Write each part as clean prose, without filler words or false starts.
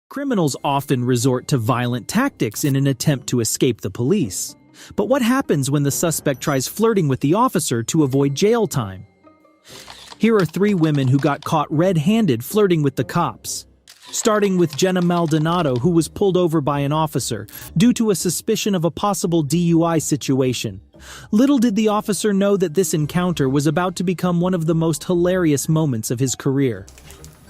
Criminals often resort to violent tactics in an attempt to escape the police. But what happens when the suspect tries flirting with the officer to avoid jail time? Here are 3 women who got caught red-handed flirting with the cops. Starting with Jenna Maldonado, who was pulled over by an officer due to a suspicion of a possible DUI situation. Little did the officer know that this encounter was about to become one of the most hilarious moments of his career.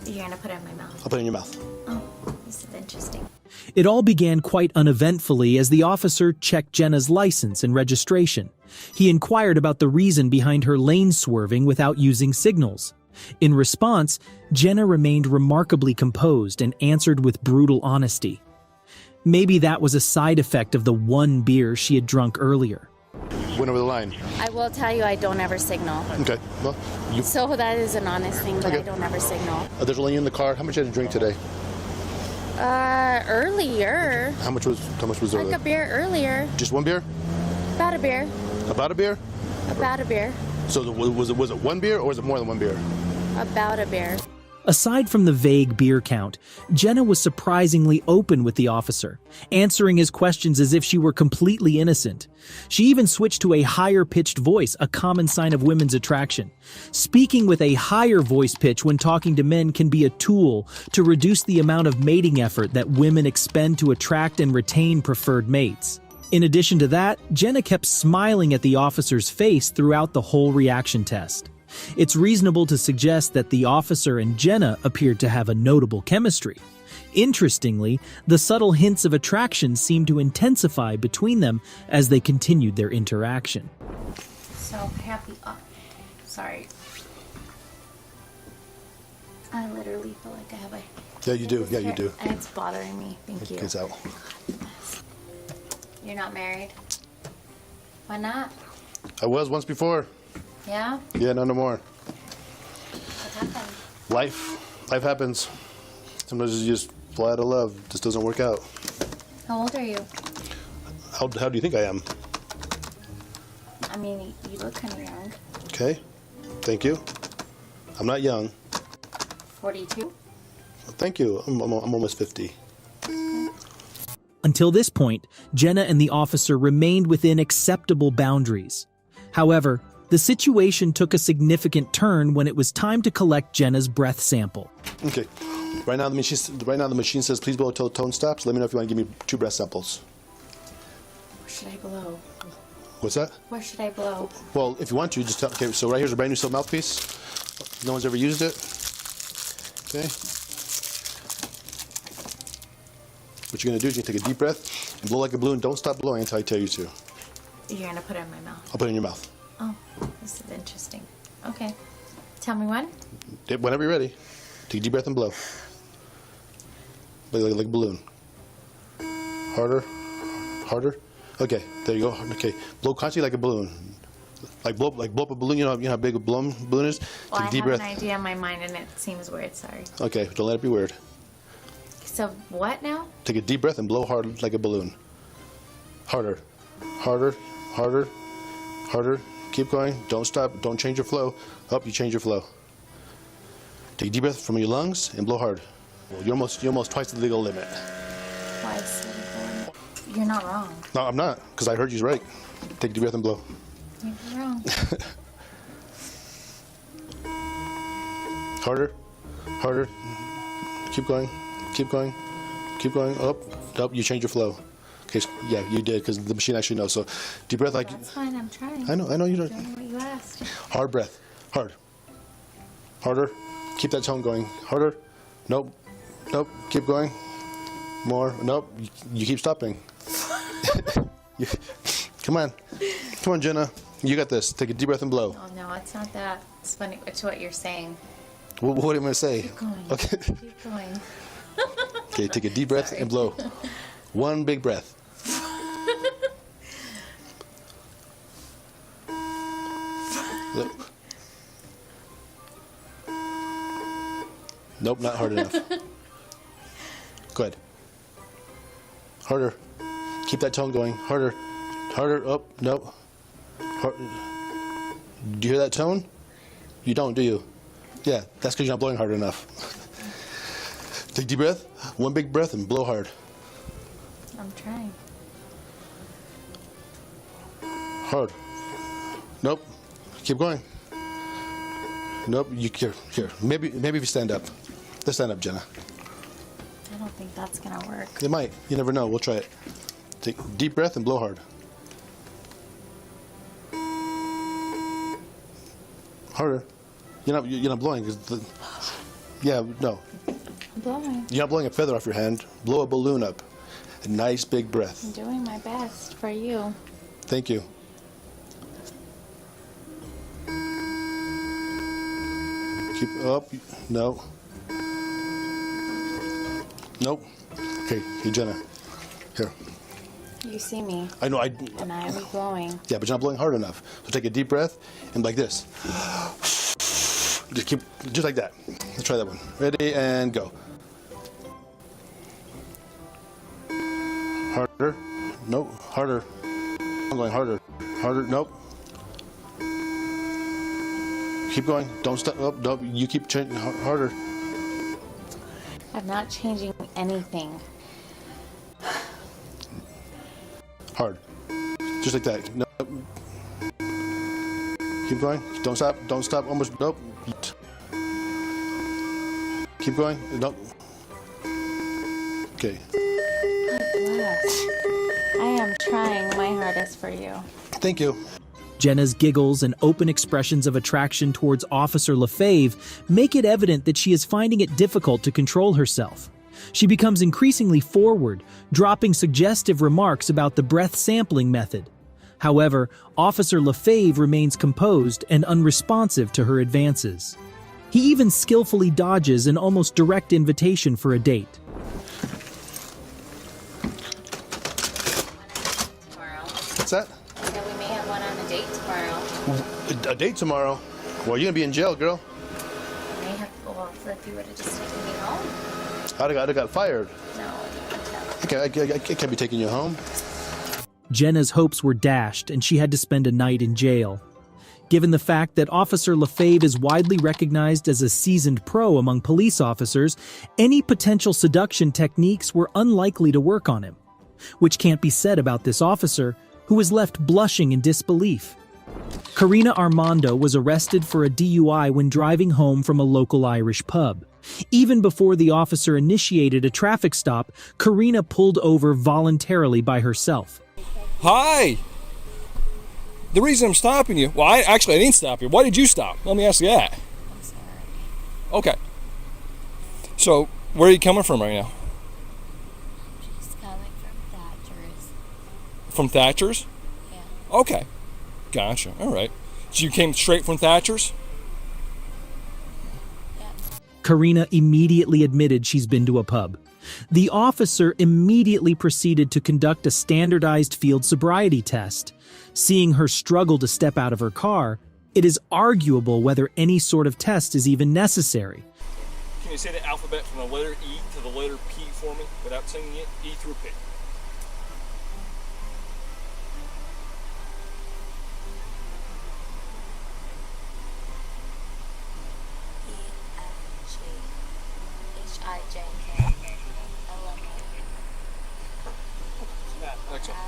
You're gonna put it in my mouth. I'll put it in your mouth. Oh, this is interesting. It all began quite uneventfully as the officer checked Jenna's license and registration. He inquired about the reason behind her lane swerving without using signals. In response, Jenna remained remarkably composed and answered with brutal honesty. Maybe that was a side effect of the 1 beer she had drunk earlier. Went over the line. I will tell you, I don't ever signal. Okay. Well, So that is an honest thing, but Okay. I don't ever signal. There's only in the car. How much did you drink today? Earlier. How much was there? Like a beer earlier. Just 1 beer? About a beer. About a beer? About a beer. So was it 1 beer or was it more than 1 beer? About a beer. Aside from the vague beer count, Jenna was surprisingly open with the officer, answering his questions as if she were completely innocent. She even switched to a higher-pitched voice, a common sign of women's attraction. Speaking with a higher voice pitch when talking to men can be a tool to reduce the amount of mating effort that women expend to attract and retain preferred mates. In addition to that, Jenna kept smiling at the officer's face throughout the whole reaction test. It's reasonable to suggest that the officer and Jenna appeared to have a notable chemistry. Interestingly, the subtle hints of attraction seemed to intensify between them as they continued their interaction. So happy. Oh, sorry. I literally feel like I have a... Yeah, you do. Yeah, you do. And it's bothering me. Thank you. It's out. You're not married? Why not? I was once before. Yeah? Yeah, no more. What happened? Life happens. Sometimes you just fly out of love. It just doesn't work out. How old are you? How do you think I am? I mean, you look kind of young. Okay. Thank you. I'm not young. 42? Thank you. I'm almost 50. Until this point, Jenna and the officer remained within acceptable boundaries. However, the situation took a significant turn when it was time to collect Jenna's breath sample. Okay. Right now the machine says please blow till the tone stops. Let me know if you want to give me 2 breath samples. Where should I blow? What's that? Where should I blow? Well, if you want to, just tell. Okay, so right here's a brand new silk mouthpiece. No one's ever used it. Okay. What you're gonna do is you're gonna take a deep breath and blow like a balloon. Don't stop blowing until I tell you to. You're gonna put it in my mouth. I'll put it in your mouth. Oh, this is interesting. Okay. Tell me when. Whenever you're ready. Take a deep breath and blow. Like a balloon. Harder. Harder. Okay, there you go. Okay, blow constantly like a balloon. Like blow up a balloon. You know how big a balloon is. Well, Take I a deep have breath. an idea in my mind, and it seems weird. Sorry. Okay, don't let it be weird. So what now? Take a deep breath and blow hard like a balloon. Harder. Harder. Harder. Harder. Keep going. Don't stop. Don't change your flow. Up, you change your flow. Take a deep breath from your lungs and blow hard. Well, you're almost twice the legal limit. Twice. You're not wrong. No, I'm not, because I heard you right. Take a deep breath and blow. You're wrong. Harder. Harder. Keep going. Keep going. Keep going. Up. Up. You change your flow. Okay. Yeah, you did, because the machine actually knows. So, deep breath like. That's fine. I'm trying. I know you don't. Doing what you asked. Hard breath. Hard. Harder. Keep that tone going. Harder. Nope. Nope. Keep going. More. Nope. You keep stopping. Come on. Come on, Jenna. You got this. Take a deep breath and blow. Oh, no, it's not that. It's funny. It's what you're saying. What am I going to say? Keep going. Okay. Keep going. Okay, take a deep breath Sorry. and blow. One big breath. Nope, not hard enough. Good. Harder. Keep that tone going. Harder. Harder. Up. Nope. Do you hear that tone? You don't, do you? Yeah, that's because you're not blowing hard enough. Take a deep breath. One big breath and blow hard. I'm trying. Hard. Nope. Keep going. Nope. You here. Maybe if you stand up. Let's stand up, Jenna. I don't think that's gonna work. It might. You never know. We'll try it. Take a deep breath and blow hard. Harder. You're not blowing. Yeah, no. I'm blowing. You're not blowing a feather off your hand. Blow a balloon up. A nice big breath. I'm doing my best for you. Thank you. Keep up. No. Nope. Okay, hey Jenna. Here. You see me, I know. and I'm blowing. Yeah, but you're not blowing hard enough. So take a deep breath and like this. Just like that. Let's try that one. Ready and go. Harder. Nope. Harder. I'm going harder. Harder. Nope. Keep going. Don't stop. Oh, nope. You keep changing harder. I'm not changing anything. Hard. Just like that. Nope. Keep going. Don't stop. Don't stop. Almost. Nope. Keep going. Nope. Okay. I am trying my hardest for you. Thank you. Jenna's giggles and open expressions of attraction towards Officer Lefebvre make it evident that she is finding it difficult to control herself. She becomes increasingly forward, dropping suggestive remarks about the breath sampling method. However, Officer Lefebvre remains composed and unresponsive to her advances. He even skillfully dodges an almost direct invitation for a date. Tomorrow. What's that? Yeah, we may have one on a date tomorrow. A date tomorrow? Well, you're gonna be in jail, girl. I may have. Well, if you would have just taken me home. I'd have got fired. No, I can't be taking you home. Jenna's hopes were dashed, and she had to spend a night in jail. Given the fact that Officer Lefebvre is widely recognized as a seasoned pro among police officers, any potential seduction techniques were unlikely to work on him. Which can't be said about this officer, who was left blushing in disbelief. Karina Armando was arrested for a DUI when driving home from a local Irish pub. Even before the officer initiated a traffic stop, Karina pulled over voluntarily by herself. Hi! The reason I'm stopping you, well, I didn't stop you. Why did you stop? Let me ask you that. I'm sorry. Okay. So, where are you coming from right now? She's coming from Thatcher's. From Thatcher's? Yeah. Okay. Gotcha. All right. So you came straight from Thatcher's? Yeah. Karina immediately admitted she's been to a pub. The officer immediately proceeded to conduct a standardized field sobriety test. Seeing her struggle to step out of her car, it is arguable whether any sort of test is even necessary. Can you say the alphabet from the letter E to the letter P for me without singing it? E through P. Excellent.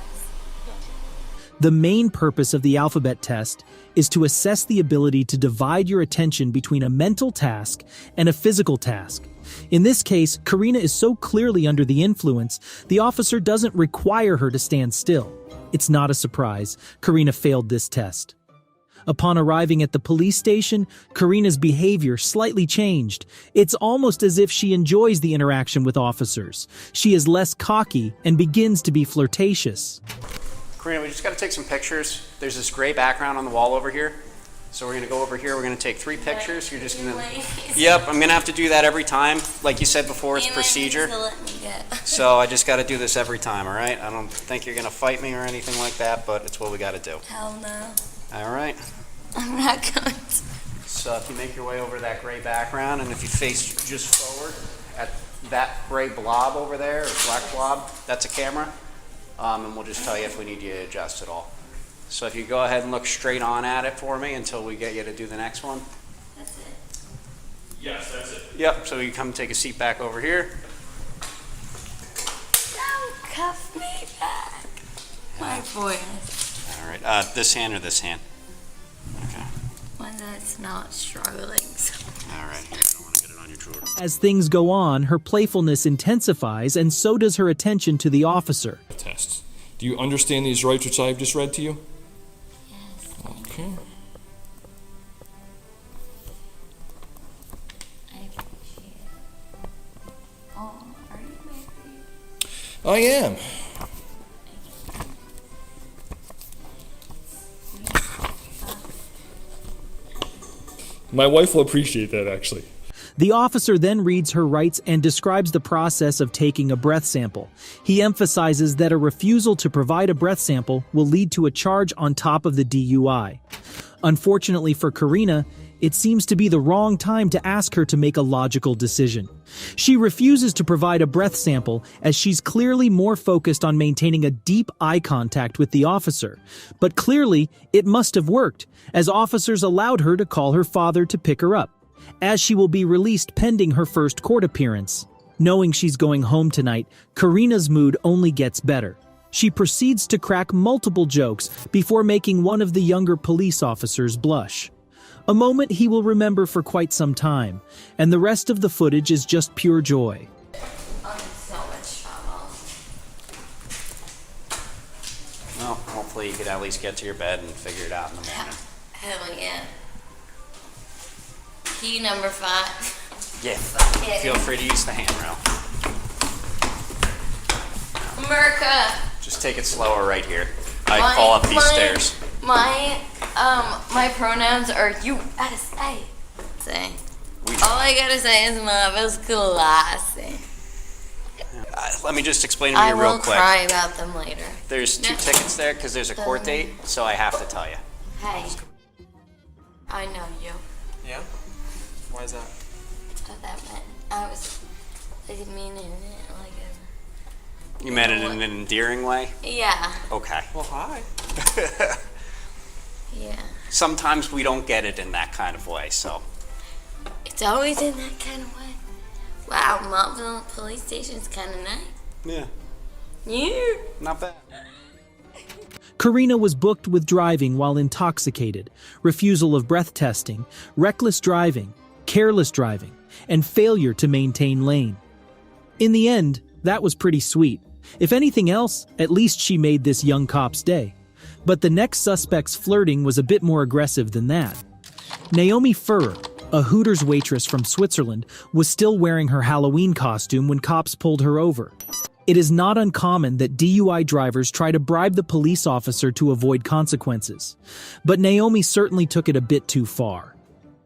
The main purpose of the alphabet test is to assess the ability to divide your attention between a mental task and a physical task. In this case, Karina is so clearly under the influence, the officer doesn't require her to stand still. It's not a surprise. Karina failed this test. Upon arriving at the police station, Karina's behavior slightly changed. It's almost as if she enjoys the interaction with officers. She is less cocky and begins to be flirtatious. Karina, we just got to take some pictures. There's this gray background on the wall over here. So we're going to go over here. We're going to take 3 pictures. You're just going to... Yep, I'm going to have to do that every time. Like you said before, it's procedure. So I just got to do this every time, all right? I don't think you're going to fight me or anything like that, but it's what we got to do. Hell no. All right. I'm not going to. So if you make your way over that gray background, and if you face just forward at that gray blob over there, or black blob, that's a camera. And we'll just tell you if we need you to adjust at all. So if you go ahead and look straight on at it for me until we get you to do the next one. That's it. Yes, that's it. Yep, so you come take a seat back over here. cuff me back. My voice. All right. This hand or this hand? Okay. One that's not struggling. So. All right. Here, I don't want to get it on your drawer. As things go on, her playfulness intensifies, and so does her attention to the officer. Tests. Do you understand these rights which I've just read to you? Yes. Okay. I appreciate it. Oh, are you ready? I am. My wife will appreciate that, actually. The officer then reads her rights and describes the process of taking a breath sample. He emphasizes that a refusal to provide a breath sample will lead to a charge on top of the DUI. Unfortunately for Karina, it seems to be the wrong time to ask her to make a logical decision. She refuses to provide a breath sample as she's clearly more focused on maintaining a deep eye contact with the officer. But clearly, it must have worked, as officers allowed her to call her father to pick her up, as she will be released pending her first court appearance. Knowing she's going home tonight, Karina's mood only gets better. She proceeds to crack multiple jokes before making one of the younger police officers blush. A moment he will remember for quite some time, and the rest of the footage is just pure joy. I'm in so much trouble. Well, hopefully you could at least get to your bed and figure it out in the morning. Hell yeah. Key number 5. Yeah. Yeah. Feel free to use the handrail. America. Just take it slower right here. I fall up these stairs. My pronouns are USA. Say. All I gotta say is Marvel's classy. Let me just explain to you real quick. I will cry about them later. There's 2 tickets there because there's a court date, so I have to tell you. Hey. I know you. Yeah? Why is that? What that meant. I didn't mean it like a... You meant it in an endearing way? Yeah. Okay. Well, hi. Yeah. Sometimes we don't get it in that kind of way, so. It's always in that kind of way. Wow, Montville Police Station's kind of nice. Yeah. Yeah. Not bad. Karina was booked with driving while intoxicated, refusal of breath testing, reckless driving, careless driving, and failure to maintain lane. In the end, that was pretty sweet. If anything else, at least she made this young cop's day. But the next suspect's flirting was a bit more aggressive than that. Naomi Furrer, a Hooters waitress from Switzerland, was still wearing her Halloween costume when cops pulled her over. It is not uncommon that DUI drivers try to bribe the police officer to avoid consequences. But Naomi certainly took it a bit too far.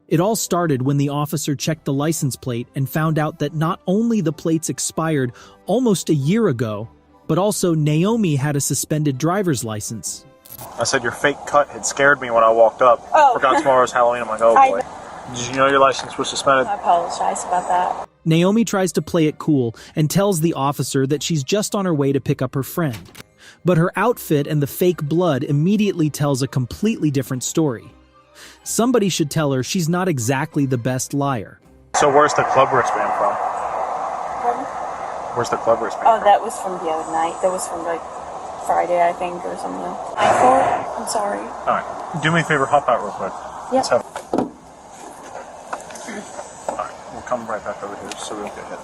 It all started when the officer checked the license plate and found out that not only the plates expired almost a year ago, but also Naomi had a suspended driver's license. I said your fake cut had scared me when I walked up. Oh. Forgot tomorrow's Halloween. I'm like, oh boy. Did you know your license was suspended? I apologize about that. Naomi tries to play it cool and tells the officer that she's just on her way to pick up her friend. But her outfit and the fake blood immediately tells a completely different story. Somebody should tell her she's not exactly the best liar. So where's the club wristband from? Pardon? Where's the club wristband Oh, from? that was from the other night. That was from like Friday, I think, or something. I thought, I'm sorry. All right. Do me a favor, hop out real quick. Yep. Let's have... All right. We'll come right back over here so we don't get hit.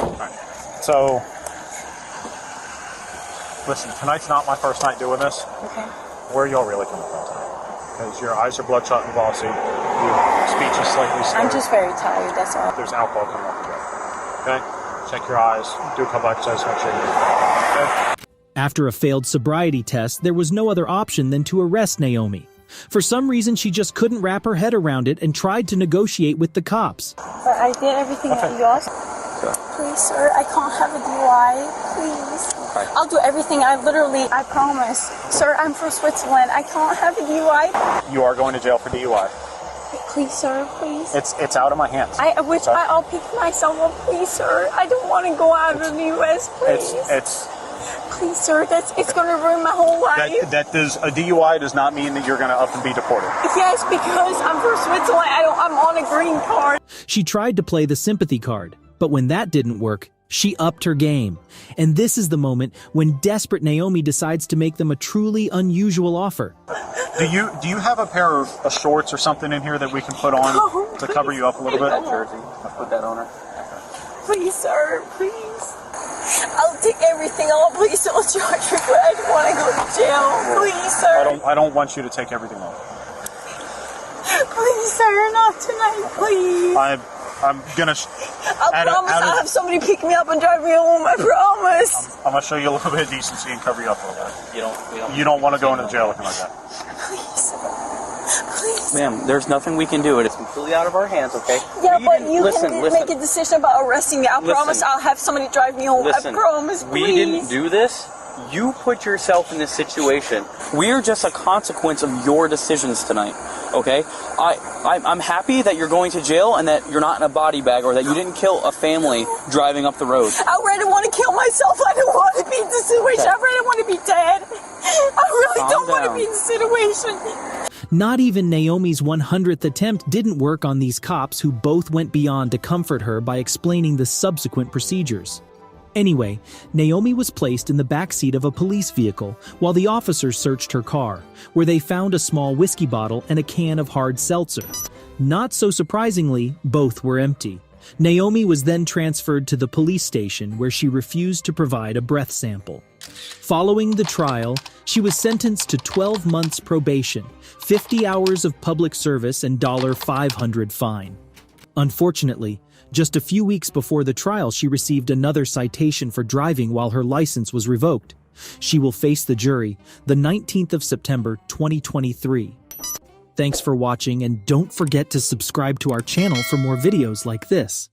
All right. So, listen, tonight's not my first night doing this. Okay. Where are y'all really coming from tonight? Because your eyes are bloodshot and glossy. Your speech is slightly slurred. I'm just very tired, that's all. There's alcohol coming off the bed. Okay? Check your eyes. Do a couple exercises. Make sure you're good. Okay? After a failed sobriety test, there was no other option than to arrest Naomi. For some reason, she just couldn't wrap her head around it and tried to negotiate with the cops. But I did everything that you asked. Please, sir, I can't have a DUI. Please. Okay. I'll do everything. I promise. Sir, I'm from Switzerland. I can't have a DUI. You are going to jail for DUI. Please, sir, please. It's out of my hands. I'll pick myself up, please, sir. I don't want to go out of the U.S., please. Please, sir, it's going to ruin my whole life. A DUI does not mean that you're going to up and be deported. Yes, because I'm from Switzerland. I'm on a green card. She tried to play the sympathy card, but when that didn't work, She upped her game, and this is the moment when desperate Naomi decides to make them a truly unusual offer. Do you have a pair of shorts or something in here that we can put on to cover you up a little bit? That jersey. I'll put that on her. Please, sir, please. I'll take everything off. Please don't charge me, but I don't want to go to jail. Please, sir. I don't want you to take everything off. Please, sir, not tonight, please. I'm gonna. I promise I'll have somebody pick me up and drive me home. I promise. I'm gonna show you a little bit of decency and cover you up a little bit. You don't want to go into jail looking like that. Please. Please. Ma'am, there's nothing we can do. It is completely out of our hands, okay? Yeah, but you can make a decision about arresting me. I promise I'll have somebody drive me home. Listen, I promise, please. We didn't do this. You put yourself in this situation. We are just a consequence of your decisions tonight, okay? I'm happy that you're going to jail and that you're not in a body bag or that you didn't kill a family driving up the road. I really want to kill myself. I don't want to be in this situation. I really want to be dead. I really don't want to be in this situation. Not even Naomi's 100th attempt didn't work on these cops, who both went beyond to comfort her by explaining the subsequent procedures. Anyway, Naomi was placed in the backseat of a police vehicle while the officers searched her car, where they found a small whiskey bottle and a can of hard seltzer. Not so surprisingly, both were empty. Naomi was then transferred to the police station, where she refused to provide a breath sample. Following the trial, she was sentenced to 12 months probation, 50 hours of public service, and $500 fine. Unfortunately, just a few weeks before the trial, she received another citation for driving while her license was revoked. She will face the jury the 19th of September, 2023. Thanks for watching, and don't forget to subscribe to our channel for more videos like this.